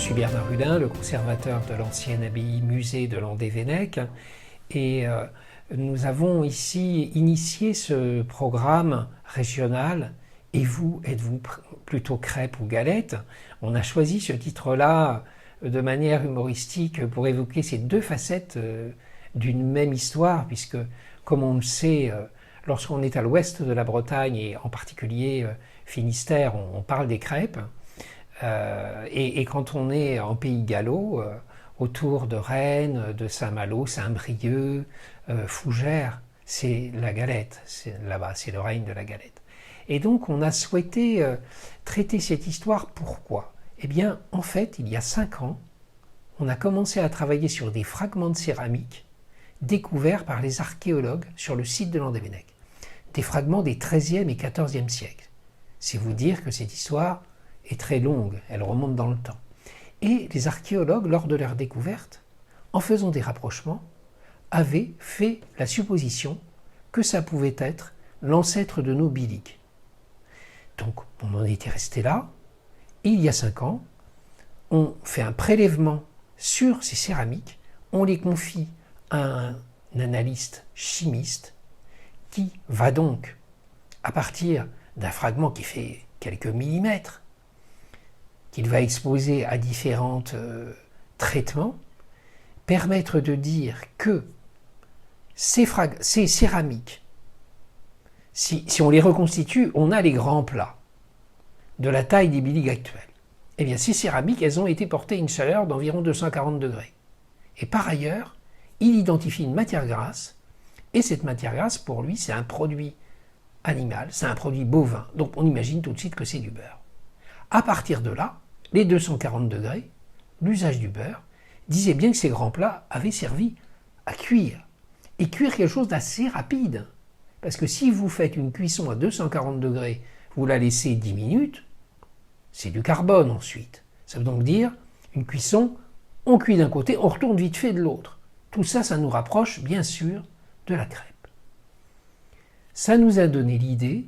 suis Bernard Hulin, le conservateur de l'ancienne abbaye musée de Landévennec, et nous avons ici initié ce programme régional. Et vous, êtes-vous plutôt crêpe ou galette? On a choisi ce titre-là de manière humoristique pour évoquer ces deux facettes d'une même histoire, puisque, comme on le sait, lorsqu'on est à l'ouest de la Bretagne, et en particulier Finistère, on parle des crêpes. Et quand on est en pays gallo, autour de Rennes, de Saint-Malo, Saint-Brieuc, Fougères, c'est la galette. Là-bas, c'est le règne de la galette. Et donc, on a souhaité traiter cette histoire. Pourquoi? Eh bien, en fait, il y a 5 ans, on a commencé à travailler sur des fragments de céramique découverts par les archéologues sur le site de Landévennec. Des fragments des XIIIe et XIVe siècles. C'est vous dire que cette histoire est très longue, elle remonte dans le temps. Et les archéologues, lors de leur découverte, en faisant des rapprochements, avaient fait la supposition que ça pouvait être l'ancêtre de nos biliques. Donc on en était resté là, et il y a 5 ans, on fait un prélèvement sur ces céramiques, on les confie à un analyste chimiste qui va donc, à partir d'un fragment qui fait quelques millimètres, qu'il va exposer à différents traitements, permettre de dire que ces céramiques, si on les reconstitue, on a les grands plats de la taille des biliques actuelles. Eh bien, ces céramiques, elles ont été portées à une chaleur d'environ 240 degrés. Et par ailleurs, il identifie une matière grasse, et cette matière grasse, pour lui, c'est un produit animal, c'est un produit bovin. Donc on imagine tout de suite que c'est du beurre. À partir de là, les 240 degrés, l'usage du beurre, disait bien que ces grands plats avaient servi à cuire. Et cuire quelque chose d'assez rapide. Parce que si vous faites une cuisson à 240 degrés, vous la laissez 10 minutes, c'est du carbone ensuite. Ça veut donc dire une cuisson, on cuit d'un côté, on retourne vite fait de l'autre. Tout ça, ça nous rapproche bien sûr de la crêpe. Ça nous a donné l'idée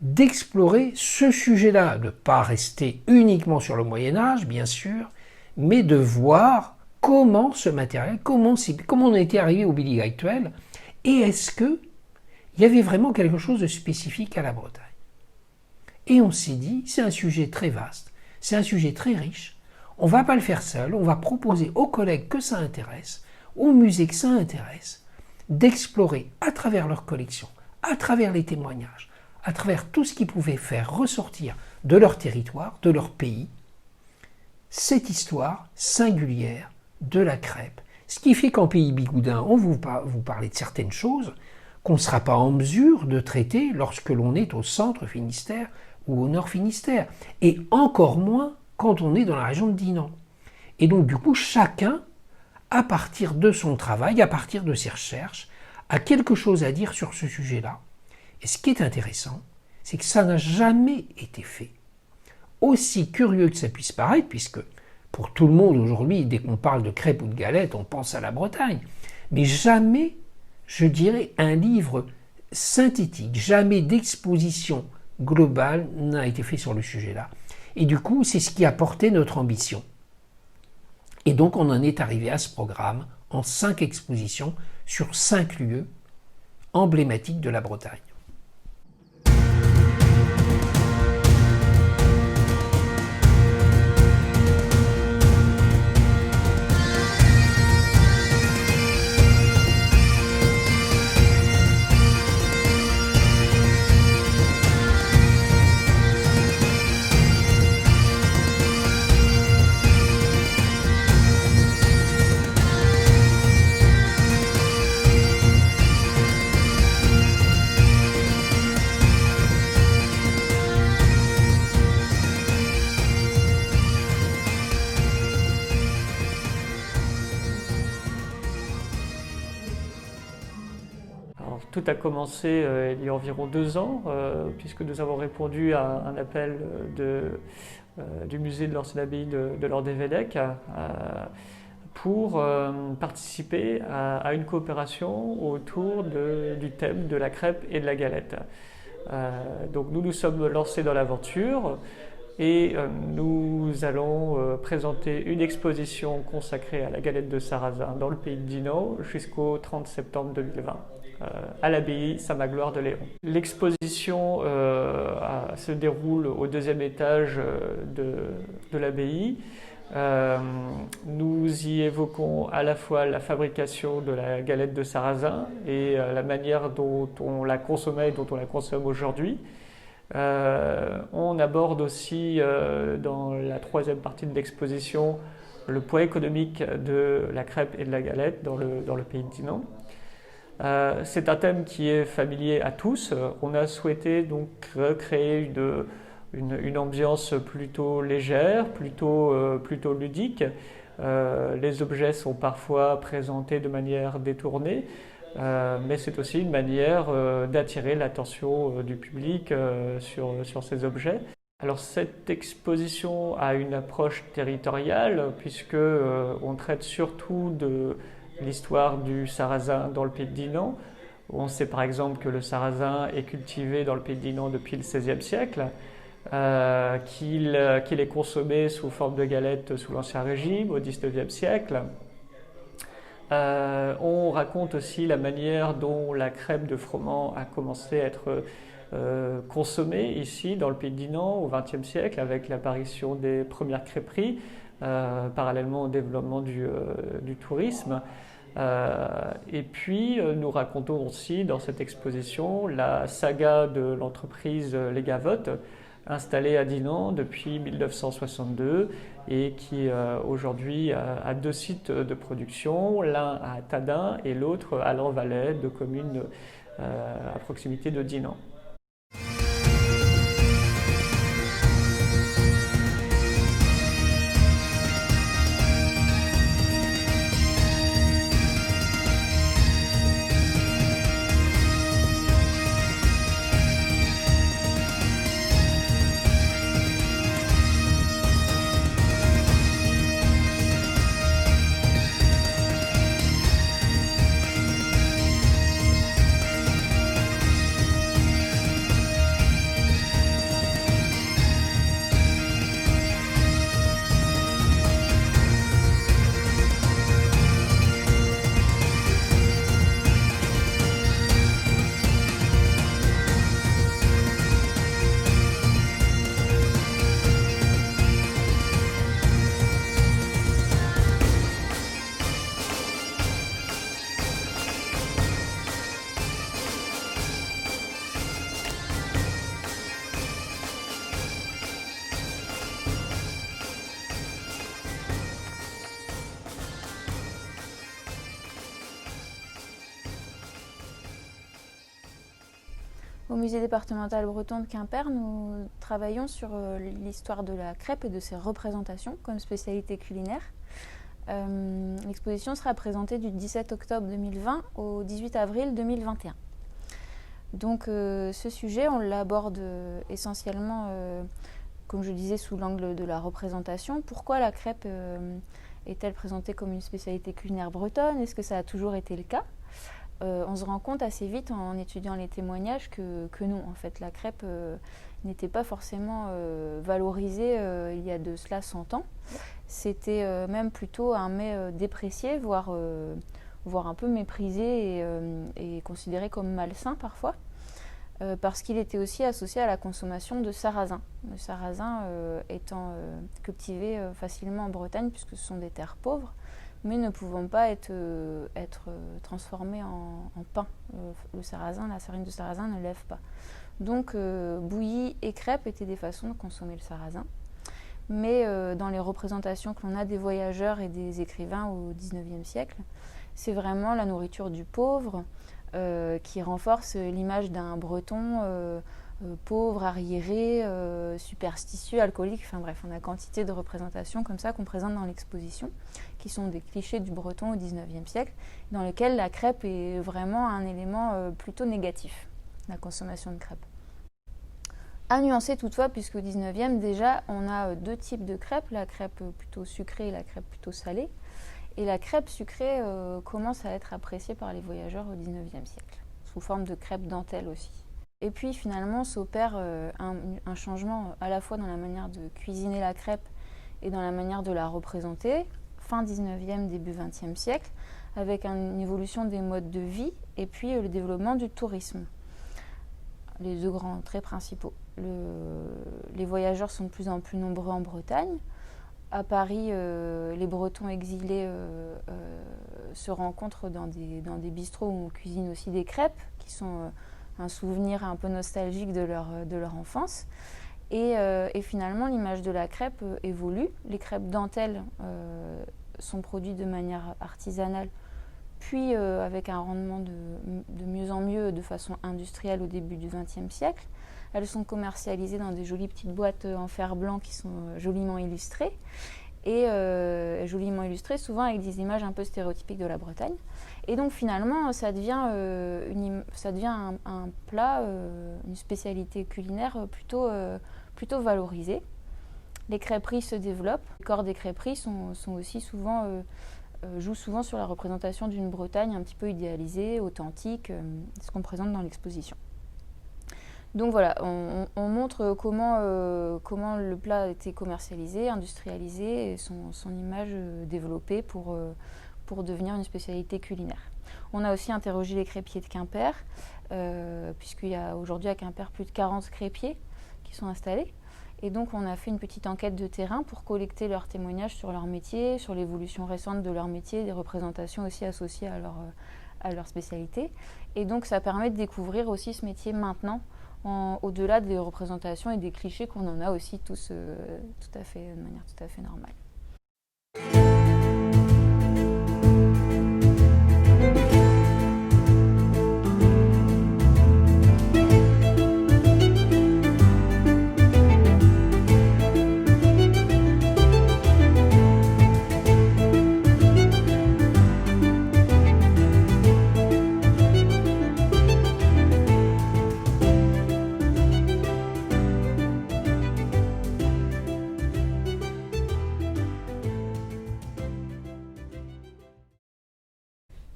d'explorer ce sujet-là, de ne pas rester uniquement sur le Moyen-Âge, bien sûr, mais de voir comment ce matériel, comment on a été arrivé au bilic actuel, et est-ce qu'il y avait vraiment quelque chose de spécifique à la Bretagne. Et on s'est dit, c'est un sujet très vaste, c'est un sujet très riche, on ne va pas le faire seul, on va proposer aux collègues que ça intéresse, aux musées que ça intéresse, d'explorer à travers leur collection, à travers les témoignages, à travers tout ce qu'ils pouvaient faire ressortir de leur territoire, de leur pays, cette histoire singulière de la crêpe. Ce qui fait qu'en pays bigoudin, on vous parler de certaines choses qu'on ne sera pas en mesure de traiter lorsque l'on est au centre Finistère ou au nord Finistère, et encore moins quand on est dans la région de Dinan. Et donc du coup, chacun, à partir de son travail, à partir de ses recherches, a quelque chose à dire sur ce sujet-là. Et ce qui est intéressant, c'est que ça n'a jamais été fait. Aussi curieux que ça puisse paraître, puisque pour tout le monde aujourd'hui, dès qu'on parle de crêpes ou de galettes, on pense à la Bretagne. Mais jamais, je dirais, un livre synthétique, jamais d'exposition globale n'a été fait sur le sujet-là. Et du coup, c'est ce qui a porté notre ambition. Et donc, on en est arrivé à ce programme en 5 expositions sur 5 lieux emblématiques de la Bretagne. Tout a commencé il y a environ 2 ans, puisque nous avons répondu à un appel du musée de l'ancienne abbaye de Landévennec pour participer à une coopération autour du thème de la crêpe et de la galette. Donc nous nous sommes lancés dans l'aventure Et nous allons présenter une exposition consacrée à la galette de sarrasin dans le pays de Dinan jusqu'au 30 septembre 2020 à l'abbaye Saint-Magloire de Léon. L'exposition se déroule au deuxième étage de l'abbaye. Nous y évoquons à la fois la fabrication de la galette de sarrasin et la manière dont on la consommait et dont on la consomme aujourd'hui. On aborde aussi dans la troisième partie de l'exposition le poids économique de la crêpe et de la galette dans le pays de Dinan. C'est un thème qui est familier à tous. On a souhaité donc recréer une ambiance plutôt légère, plutôt ludique. Les objets sont parfois présentés de manière détournée, mais c'est aussi une manière d'attirer l'attention du public sur ces objets. Alors cette exposition a une approche territoriale puisque on traite surtout de l'histoire du sarrasin dans le pays de Dinan. On sait par exemple que le sarrasin est cultivé dans le pays de Dinan depuis le XVIe siècle, qu'il est consommé sous forme de galette sous l'Ancien Régime au XIXe siècle. On raconte aussi la manière dont la crêpe de froment a commencé à être consommée ici dans le pays de Dinan au XXe siècle avec l'apparition des premières crêperies, parallèlement au développement du tourisme. Et puis nous racontons aussi dans cette exposition la saga de l'entreprise Les Gavottes, installée à Dinan depuis 1962 et qui aujourd'hui a deux sites de production, l'un à Tadin et l'autre à Lanvalet, deux communes à proximité de Dinan. Au musée départemental breton de Quimper, nous travaillons sur l'histoire de la crêpe et de ses représentations comme spécialité culinaire. L'exposition sera présentée du 17 octobre 2020 au 18 avril 2021. Donc ce sujet, on l'aborde essentiellement, comme je disais, sous l'angle de la représentation. Pourquoi la crêpe est-elle présentée comme une spécialité culinaire bretonne? Est-ce que ça a toujours été le cas? On se rend compte assez vite en étudiant les témoignages que non, en fait, la crêpe n'était pas forcément valorisée il y a de cela 100 ans. C'était même plutôt un mets déprécié, voire un peu méprisé et considéré comme malsain parfois, parce qu'il était aussi associé à la consommation de sarrasin. Le sarrasin étant cultivé facilement en Bretagne, puisque ce sont des terres pauvres, mais ne pouvant pas être transformé en pain. Le sarrasin, la farine de sarrasin ne lève pas. Donc bouillie et crêpe étaient des façons de consommer le sarrasin. Mais dans les représentations que l'on a des voyageurs et des écrivains au XIXe siècle, c'est vraiment la nourriture du pauvre qui renforce l'image d'un breton pauvre, arriéré, superstitieux, alcoolique. Enfin bref, on a quantité de représentations comme ça qu'on présente dans l'exposition, qui sont des clichés du breton au XIXe siècle, dans lesquels la crêpe est vraiment un élément plutôt négatif, la consommation de crêpes. À nuancer toutefois, puisqu'au XIXe, déjà, on a deux types de crêpes, la crêpe plutôt sucrée et la crêpe plutôt salée. Et la crêpe sucrée commence à être appréciée par les voyageurs au XIXe siècle, sous forme de crêpe dentelle aussi. Et puis finalement s'opère un changement à la fois dans la manière de cuisiner la crêpe et dans la manière de la représenter, fin 19e, début 20e siècle, avec une évolution des modes de vie et puis le développement du tourisme. Les deux grands traits principaux. Les voyageurs sont de plus en plus nombreux en Bretagne. À Paris, les Bretons exilés se rencontrent dans des bistrots où on cuisine aussi des crêpes, qui sont un souvenir un peu nostalgique de leur enfance. Et finalement, l'image de la crêpe évolue. Les crêpes dentelles sont produites de manière artisanale, puis avec un rendement de mieux en mieux, de façon industrielle au début du XXe siècle. Elles sont commercialisées dans des jolies petites boîtes en fer blanc qui sont joliment illustrées. Et joliment illustrées, souvent avec des images un peu stéréotypiques de la Bretagne. Et donc finalement, ça devient un plat, une spécialité culinaire plutôt valorisée. Les crêperies se développent. Les corps des crêperies jouent souvent sur la représentation d'une Bretagne un petit peu idéalisée, authentique, ce qu'on présente dans l'exposition. Donc voilà, on montre comment le plat a été commercialisé, industrialisé et son image développée pour devenir une spécialité culinaire. On a aussi interrogé les crêpiers de Quimper, puisqu'il y a aujourd'hui à Quimper plus de 40 crêpiers qui sont installés. Et donc on a fait une petite enquête de terrain pour collecter leurs témoignages sur leur métier, sur l'évolution récente de leur métier, des représentations aussi associées à leur spécialité. Et donc ça permet de découvrir aussi ce métier maintenant, au-delà des représentations et des clichés qu'on en a aussi tous de manière tout à fait normale.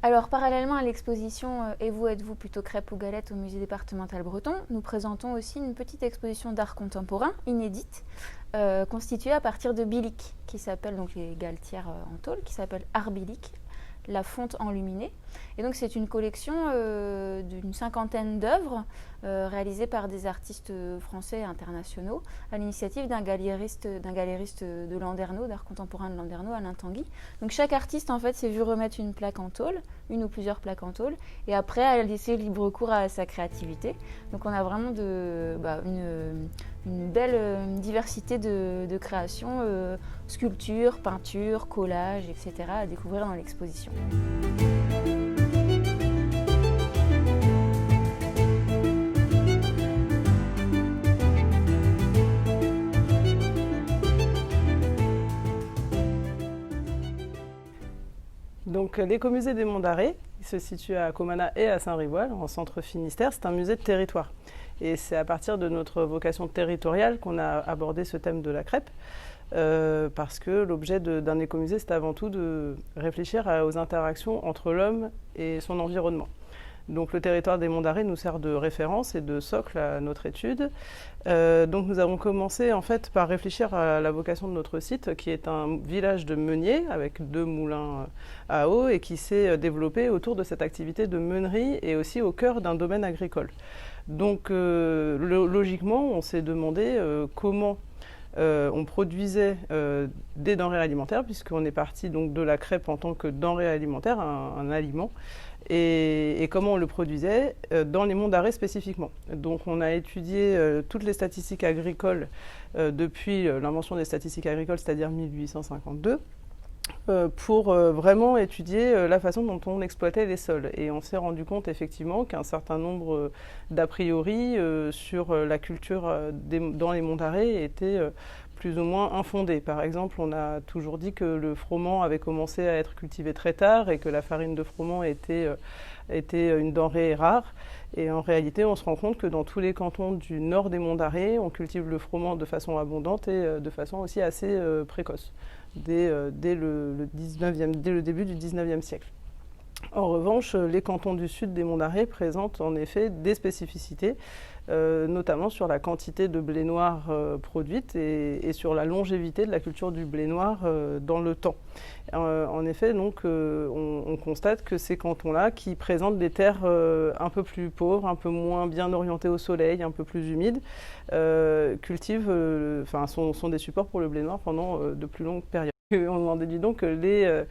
Alors, parallèlement à l'exposition « Et vous, êtes-vous plutôt crêpes ou galettes » au musée départemental breton, nous présentons aussi une petite exposition d'art contemporain, inédite, constituée à partir de biliques, qui s'appelle, donc les galetières en tôle, qui s'appelle Art Bilique, la fonte enluminée. Et donc c'est une collection d'une cinquantaine d'œuvres réalisées par des artistes français et internationaux à l'initiative d'un galériste de Landerneau, d'art contemporain de Landerneau, Alain Tanguy. Donc chaque artiste en fait s'est vu remettre une plaque en tôle, une ou plusieurs plaques en tôle, et après a laissé libre cours à sa créativité. Donc on a vraiment une belle diversité de créations, sculpture, peinture, collage, etc. à découvrir dans l'exposition. Donc l'écomusée des Monts d'Arrée, qui se situe à Comana et à Saint-Rivoal, en centre Finistère, c'est un musée de territoire. Et c'est à partir de notre vocation territoriale qu'on a abordé ce thème de la crêpe, parce que l'objet d'un écomusée, c'est avant tout de réfléchir aux interactions entre l'homme et son environnement. Donc le territoire des Monts d'Arrée nous sert de référence et de socle à notre étude. Donc nous avons commencé en fait par réfléchir à la vocation de notre site, qui est un village de meuniers avec 2 moulins à eau et qui s'est développé autour de cette activité de meunerie et aussi au cœur d'un domaine agricole. Donc logiquement, on s'est demandé comment on produisait des denrées alimentaires, puisqu'on est parti donc de la crêpe en tant que denrée alimentaire, un aliment, et comment on le produisait dans les Monts d'Arrée spécifiquement. Donc on a étudié toutes les statistiques agricoles depuis l'invention des statistiques agricoles, c'est-à-dire 1852, pour vraiment étudier la façon dont on exploitait les sols. Et on s'est rendu compte effectivement qu'un certain nombre d'a priori sur la culture dans les Monts d'Arrée étaient plus ou moins infondés. Par exemple, on a toujours dit que le froment avait commencé à être cultivé très tard et que la farine de froment était une denrée rare. Et en réalité, on se rend compte que dans tous les cantons du nord des Monts d'Arrée, on cultive le froment de façon abondante et de façon aussi assez précoce, dès le début du 19e siècle. En revanche, les cantons du sud des Monts d'Arrée présentent en effet des spécificités, notamment sur la quantité de blé noir produite et sur la longévité de la culture du blé noir dans le temps. En effet, donc, on constate que ces cantons-là, qui présentent des terres un peu plus pauvres, un peu moins bien orientées au soleil, un peu plus humides, sont des supports pour le blé noir pendant de plus longues périodes. On en déduit donc que les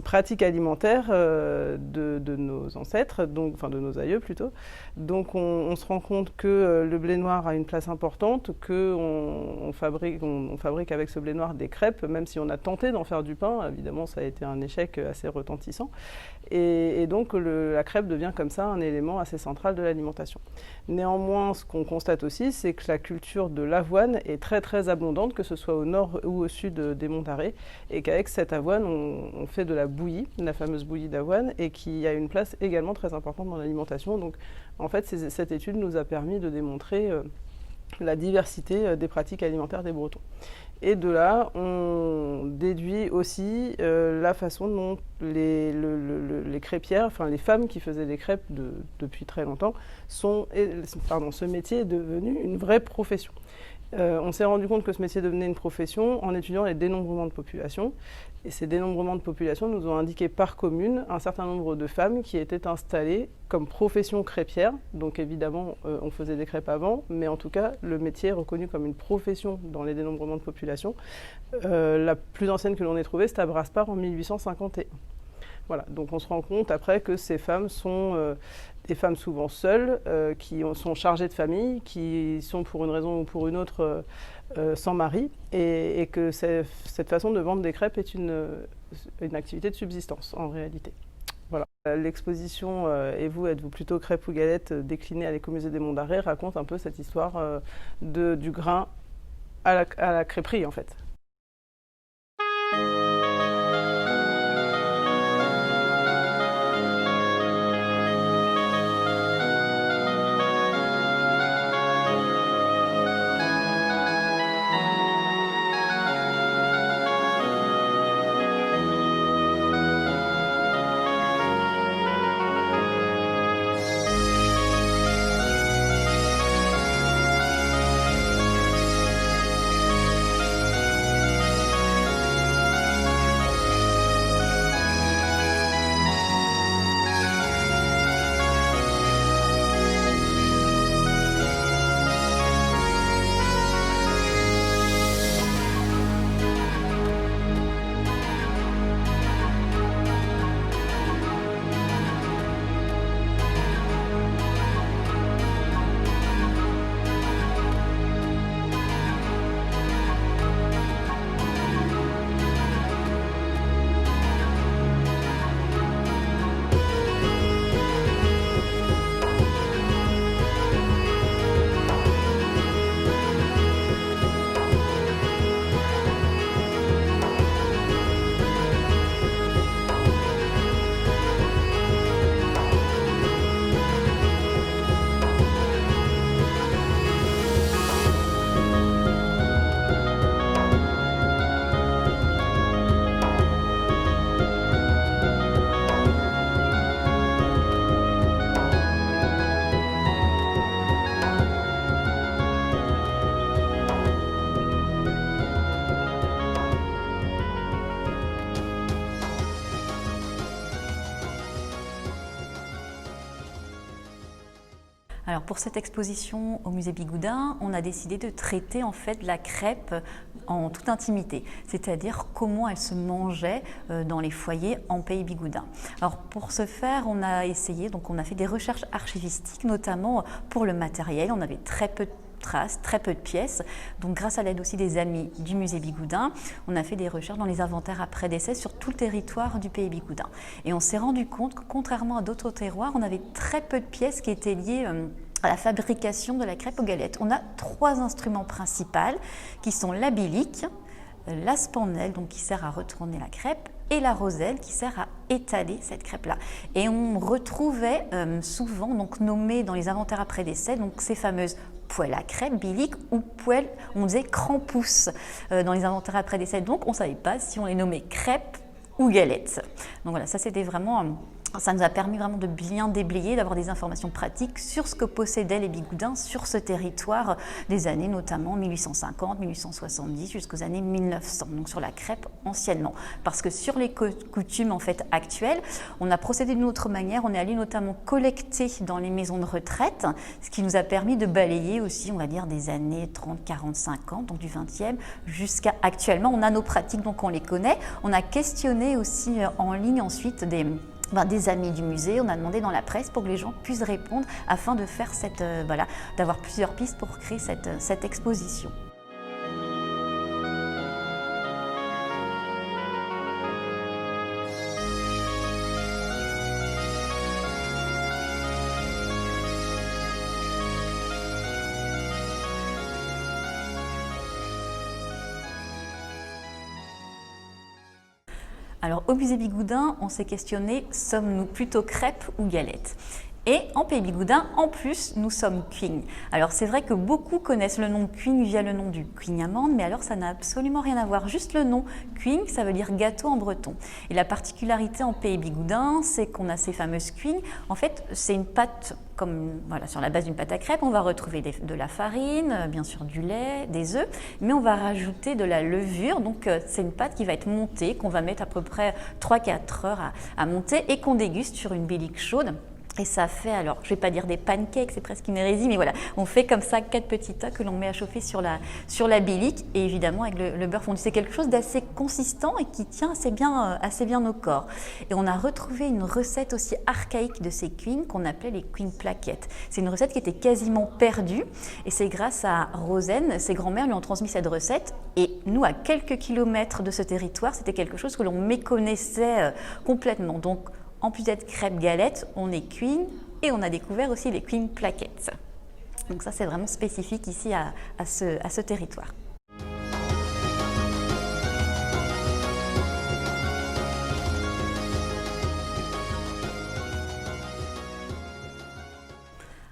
pratiques alimentaires de nos ancêtres, donc, de nos aïeux plutôt. Donc on se rend compte que le blé noir a une place importante, qu'on fabrique avec ce blé noir des crêpes, même si on a tenté d'en faire du pain. Évidemment, ça a été un échec assez retentissant. Et donc la crêpe devient comme ça un élément assez central de l'alimentation. Néanmoins, ce qu'on constate aussi, c'est que la culture de l'avoine est très très abondante, que ce soit au nord ou au sud des Monts d'Arrée, et qu'avec cette avoine, on fait de la bouillie, la fameuse bouillie d'avoine, et qui a une place également très importante dans l'alimentation. Donc en fait, cette étude nous a permis de démontrer la diversité des pratiques alimentaires des Bretons. Et de là, on déduit aussi la façon dont les crêpières, enfin les femmes qui faisaient des crêpes depuis très longtemps, ce métier est devenu une vraie profession. On s'est rendu compte que ce métier devenait une profession en étudiant les dénombrements de population. Et ces dénombrements de population nous ont indiqué par commune un certain nombre de femmes qui étaient installées comme profession crêpière. Donc évidemment, on faisait des crêpes avant, mais en tout cas, le métier est reconnu comme une profession dans les dénombrements de population. La plus ancienne que l'on ait trouvée, c'est à Brasparts en 1851. Voilà, donc on se rend compte après que ces femmes sont des femmes souvent seules, qui sont chargées de famille, qui sont pour une raison ou pour une autre sans mari, et que cette façon de vendre des crêpes est une activité de subsistance en réalité. Voilà. L'exposition « Et vous, êtes-vous plutôt crêpes ou galettes » déclinée à l'Écomusée des Monts d'Arrée raconte un peu cette histoire du grain à la crêperie en fait. Alors pour cette exposition au musée Bigoudin, on a décidé de traiter en fait la crêpe en toute intimité, c'est-à-dire comment elle se mangeait dans les foyers en pays Bigoudin. Alors pour ce faire, on a essayé, donc on a fait des recherches archivistiques, notamment pour le matériel. On avait très peu de traces, très peu de pièces. Donc grâce à l'aide aussi des amis du musée Bigoudin, on a fait des recherches dans les inventaires après décès sur tout le territoire du pays Bigoudin. Et on s'est rendu compte que contrairement à d'autres terroirs, on avait très peu de pièces qui étaient liées à la fabrication de la crêpe aux galettes. On a 3 instruments principaux qui sont la bilique, la spandelle, donc qui sert à retourner la crêpe, et la roselle qui sert à étaler cette crêpe-là. Et on retrouvait souvent donc nommés dans les inventaires après décès donc ces fameuses poêle à crêpes, bilique ou poêle, on disait crampousse dans les inventaires après décès. Donc on ne savait pas si on les nommait crêpes ou galette. Donc voilà, ça c'était vraiment... Ça nous a permis vraiment de bien déblayer, d'avoir des informations pratiques sur ce que possédaient les bigoudins sur ce territoire des années notamment 1850, 1870 jusqu'aux années 1900, donc sur la crêpe anciennement. Parce que sur les coutumes en fait actuelles, on a procédé d'une autre manière, on est allé notamment collecter dans les maisons de retraite, ce qui nous a permis de balayer aussi, on va dire, des années 30, 40, 50, donc du 20e jusqu'à actuellement. On a nos pratiques, donc on les connaît. On a questionné aussi en ligne ensuite des amis du musée, on a demandé dans la presse pour que les gens puissent répondre afin de faire d'avoir plusieurs pistes pour créer cette exposition. Alors au musée Bigoudin, on s'est questionné, sommes-nous plutôt crêpes ou galettes ? Et en Pays Bigoudin, en plus, nous sommes cuignes. Alors c'est vrai que beaucoup connaissent le nom de cuigne via le nom du cuigne amande, mais alors ça n'a absolument rien à voir. Juste le nom cuigne, ça veut dire gâteau en breton. Et la particularité en Pays Bigoudin, c'est qu'on a ces fameuses cuignes. En fait, c'est une pâte sur la base d'une pâte à crêpes, on va retrouver de la farine, bien sûr du lait, des œufs, mais on va rajouter de la levure. Donc c'est une pâte qui va être montée, qu'on va mettre à peu près 3-4 heures à monter et qu'on déguste sur une bélique chaude. Et ça fait, alors je ne vais pas dire des pancakes, c'est presque une hérésie, mais voilà, on fait comme ça 4 petits tas que l'on met à chauffer sur la bélique, et évidemment avec le beurre fondu. C'est quelque chose d'assez consistant et qui tient assez bien au corps. Et on a retrouvé une recette aussi archaïque de ces cuignes qu'on appelait les cuignes plaquettes. C'est une recette qui était quasiment perdue, et c'est grâce à Rosen, ses grands-mères lui ont transmis cette recette, et nous, à quelques kilomètres de ce territoire, c'était quelque chose que l'on méconnaissait complètement. Donc, en plus d'être crêpes galettes, on est cuignes et on a découvert aussi les cuignes plaquettes. Donc ça, c'est vraiment spécifique ici à ce territoire.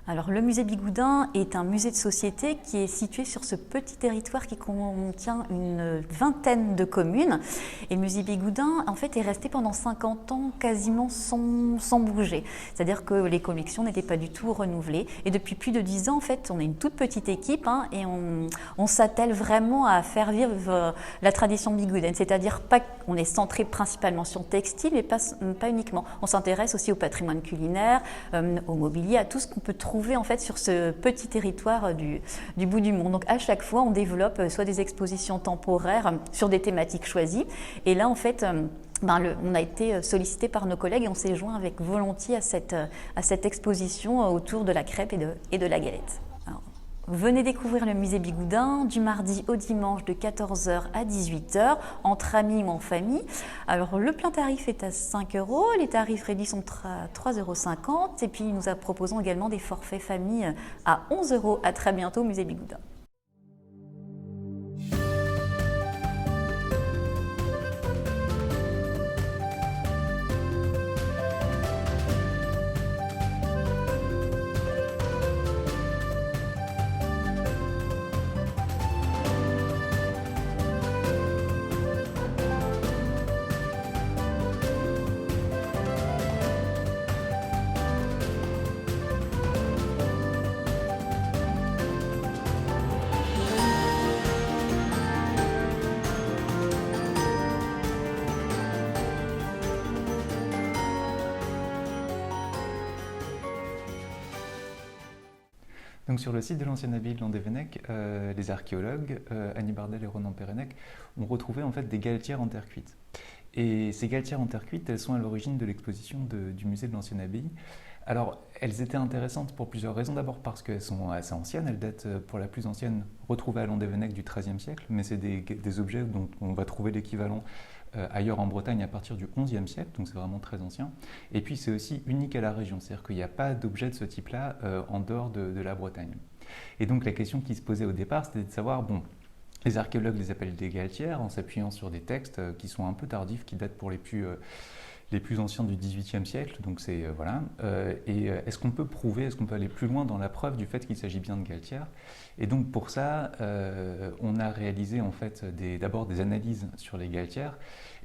Alors, le musée Bigoudin est un musée de société qui est situé sur ce petit territoire qui contient une vingtaine de communes. Et le musée Bigoudin, en fait, est resté pendant 50 ans quasiment sans bouger. C'est-à-dire que les collections n'étaient pas du tout renouvelées. Et depuis plus de 10 ans, en fait, on est une toute petite équipe et on s'attelle vraiment à faire vivre la tradition bigoudaine. C'est-à-dire qu'on est centré principalement sur le textile, mais pas uniquement. On s'intéresse aussi au patrimoine culinaire, au mobilier, à tout ce qu'on peut trouver en fait sur ce petit territoire du bout du monde. Donc à chaque fois, on développe soit des expositions temporaires sur des thématiques choisies. Et là, en fait, on a été sollicité par nos collègues et on s'est joint avec volontiers à cette exposition autour de la crêpe et de la galette. Alors, venez découvrir le musée Bigoudin du mardi au dimanche de 14h à 18h, entre amis ou en famille. Alors le plein tarif est à 5 €, les tarifs réduits sont à 3,50 € et puis nous proposons également des forfaits famille à 11 €. À très bientôt au musée Bigoudin. Donc sur le site de l'ancienne abbaye de Landévennec, les archéologues, Annie Bardel et Ronan Pérenec, ont retrouvé en fait des galetières en terre cuite. Et ces galetières en terre cuite, elles sont à l'origine de l'exposition du musée de l'ancienne abbaye. Alors, elles étaient intéressantes pour plusieurs raisons. D'abord parce qu'elles sont assez anciennes. Elles datent, pour la plus ancienne, retrouvées à Landévennec du XIIIe siècle, mais c'est des objets dont on va trouver l'équivalent ailleurs en Bretagne à partir du XIe siècle, donc c'est vraiment très ancien. Et puis c'est aussi unique à la région, c'est-à-dire qu'il n'y a pas d'objets de ce type-là en dehors de la Bretagne. Et donc la question qui se posait au départ, c'était de savoir, les archéologues les appellent des galetières en s'appuyant sur des textes qui sont un peu tardifs, qui datent pour les plus les plus anciens du XVIIIe siècle, donc c'est voilà. Et est-ce qu'on peut prouver, est-ce qu'on peut aller plus loin dans la preuve du fait qu'il s'agit bien de galtières? Et donc pour ça, on a réalisé en fait d'abord des analyses sur les galtières,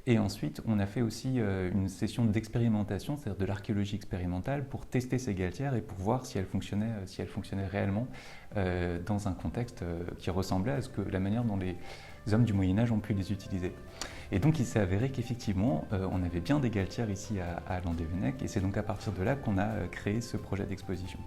et ensuite on a fait aussi une session d'expérimentation, c'est-à-dire de l'archéologie expérimentale, pour tester ces galtières et pour voir si elles fonctionnaient réellement dans un contexte qui ressemblait à la manière dont les hommes du Moyen-Âge ont pu les utiliser. Et donc il s'est avéré qu'effectivement, on avait bien des galtières ici à Landévennec, et c'est donc à partir de là qu'on a créé ce projet d'exposition.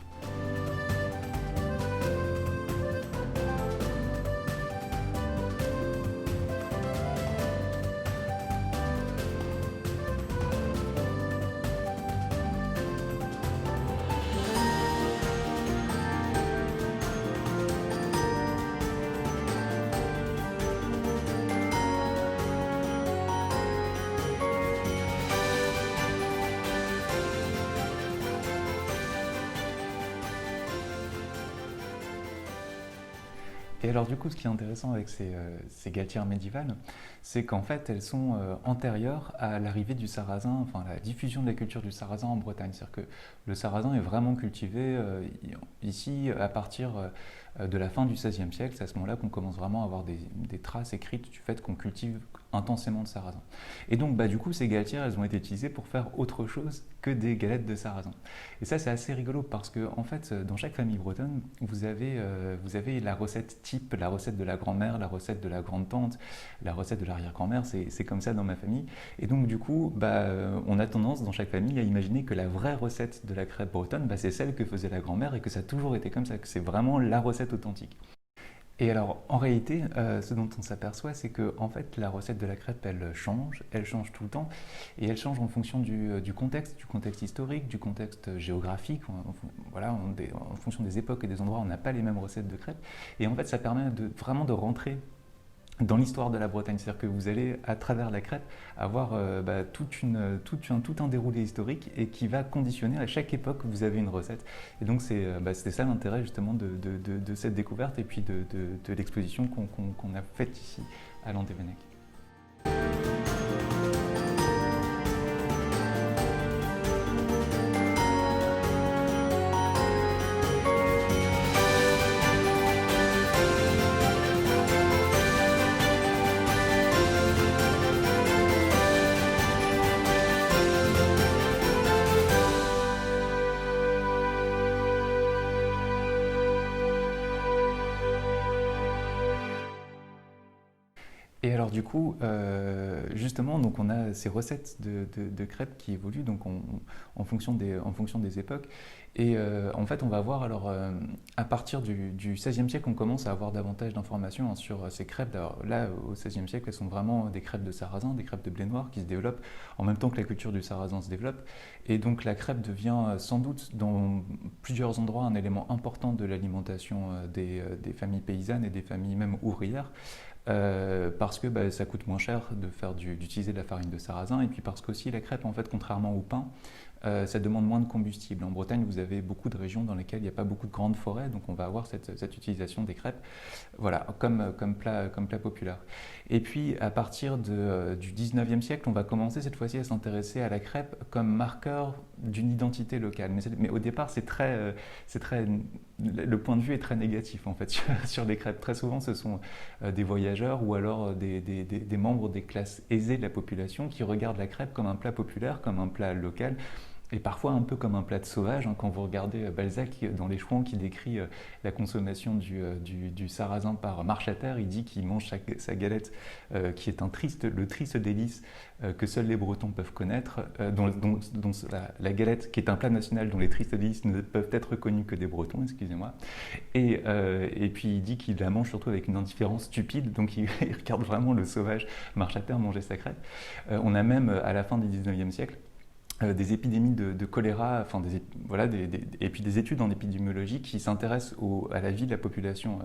Et alors du coup, ce qui est intéressant avec ces galtières médiévales, c'est qu'en fait, elles sont antérieures à l'arrivée du sarrasin, enfin la diffusion de la culture du sarrasin en Bretagne. C'est-à-dire que le sarrasin est vraiment cultivé ici à partir de la fin du XVIe siècle. C'est à ce moment-là qu'on commence vraiment à avoir des traces écrites du fait qu'on cultive intensément de sarrasin. Et donc, du coup, ces galtières, elles ont été utilisées pour faire autre chose que des galettes de sarrasin. Et ça, c'est assez rigolo parce que, en fait, dans chaque famille bretonne, vous avez la recette type, la recette de la grand-mère, la recette de la grande-tante, la recette de l'arrière-grand-mère. C'est comme ça dans ma famille. Et donc, du coup, on a tendance dans chaque famille à imaginer que la vraie recette de la crêpe bretonne, c'est celle que faisait la grand-mère et que ça a toujours été comme ça, que c'est vraiment la recette authentique. Et alors, en réalité, ce dont on s'aperçoit, c'est que en fait, la recette de la crêpe, elle change tout le temps, et elle change en fonction du contexte historique, du contexte géographique. Voilà, en fonction des époques et des endroits, on n'a pas les mêmes recettes de crêpes. Et en fait, ça permet vraiment de rentrer dans l'histoire de la Bretagne. C'est-à-dire que vous allez, à travers la crêpe, avoir tout un déroulé historique et qui va conditionner à chaque époque vous avez une recette. Et donc c'était ça l'intérêt justement de cette découverte et puis de l'exposition qu'on a faite ici à Landévennec. Et alors du coup, justement, donc on a ces recettes de crêpes qui évoluent donc en fonction des époques. Et en fait, on va voir alors à partir du XVIe siècle, on commence à avoir davantage d'informations sur ces crêpes. Alors là, au XVIe siècle, elles sont vraiment des crêpes de sarrasin, des crêpes de blé noir qui se développent en même temps que la culture du sarrasin se développe. Et donc la crêpe devient sans doute dans plusieurs endroits un élément important de l'alimentation des familles paysannes et des familles même ouvrières. Parce que ça coûte moins cher d'utiliser de la farine de sarrasin, et puis parce qu'aussi la crêpe, en fait, contrairement au pain, ça demande moins de combustible. En Bretagne, vous avez beaucoup de régions dans lesquelles il n'y a pas beaucoup de grandes forêts, donc on va avoir cette utilisation des crêpes, voilà, comme plat populaire. Et puis, à partir du 19e siècle, on va commencer cette fois-ci à s'intéresser à la crêpe comme marqueur d'une identité locale. Mais au départ, le point de vue est très négatif en fait sur les crêpes. Très souvent, ce sont des voyageurs ou alors des membres des classes aisées de la population qui regardent la crêpe comme un plat populaire, comme un plat local. Et parfois un peu comme un plat de sauvage, quand vous regardez Balzac dans Les Chouans qui décrit la consommation du sarrasin par marche-à-terre, il dit qu'il mange sa galette qui est le triste délice que seuls les Bretons peuvent connaître, dont la galette qui est un plat national dont les tristes délices ne peuvent être connus que des Bretons, excusez-moi. Et puis il dit qu'il la mange surtout avec une indifférence stupide, donc il regarde vraiment le sauvage marche-à-terre manger sa crêpe. On a même à la fin du 19e siècle des épidémies de choléra, et puis des études en épidémiologie qui s'intéressent à la vie de la population,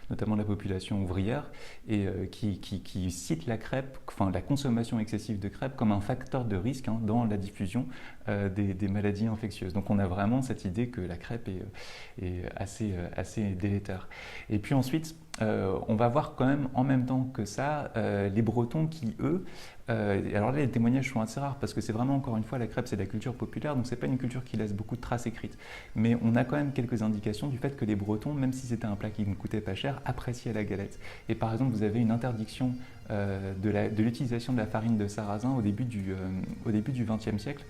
notamment la population ouvrière, et qui citent la crêpe, la consommation excessive de crêpes comme un facteur de risque dans la diffusion des maladies infectieuses. Donc on a vraiment cette idée que la crêpe est assez délétère. Et puis ensuite, on va voir quand même en même temps que ça les Bretons qui, eux, alors là les témoignages sont assez rares parce que c'est vraiment, encore une fois, la crêpe c'est de la culture populaire, donc c'est pas une culture qui laisse beaucoup de traces écrites, mais on a quand même quelques indications du fait que les Bretons, même si c'était un plat qui ne coûtait pas cher, appréciaient la galette. Et par exemple, vous avez une interdiction de l'utilisation de la farine de sarrasin au début du XXe siècle,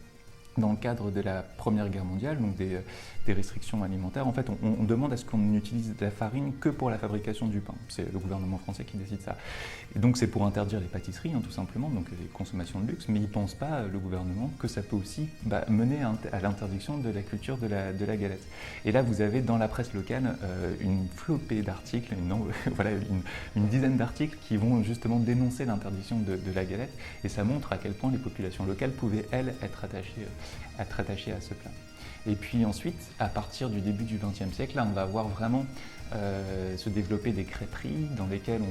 dans le cadre de la Première Guerre mondiale, donc des restrictions alimentaires. En fait, on demande à ce qu'on n'utilise de la farine que pour la fabrication du pain. C'est le gouvernement français qui décide ça. Et donc c'est pour interdire les pâtisseries, tout simplement, donc les consommations de luxe, mais il ne pense pas, le gouvernement, que ça peut aussi mener à l'interdiction de la culture de la galette. Et là, vous avez dans la presse locale une flopée d'articles, une dizaine d'articles qui vont justement dénoncer l'interdiction de la galette, et ça montre à quel point les populations locales pouvaient, elles, être attachées à ce plat. Et puis ensuite, à partir du début du XXe siècle, là, on va voir vraiment se développer des crêperies dans lesquelles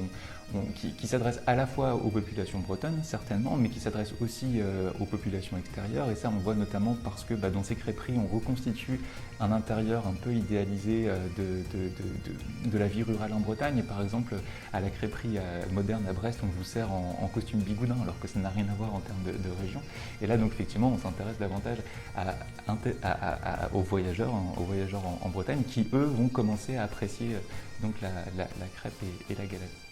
qui s'adressent à la fois aux populations bretonnes, certainement, mais qui s'adressent aussi aux populations extérieures. Et ça, on voit notamment parce que dans ces crêperies, on reconstitue un intérieur un peu idéalisé de la vie rurale en Bretagne. Et par exemple, à la crêperie moderne à Brest, on vous sert en costume bigoudin, alors que ça n'a rien à voir en termes de région. Et là, donc, effectivement, on s'intéresse davantage aux voyageurs en Bretagne, qui, eux, vont commencer à apprécier donc la crêpe et la galette.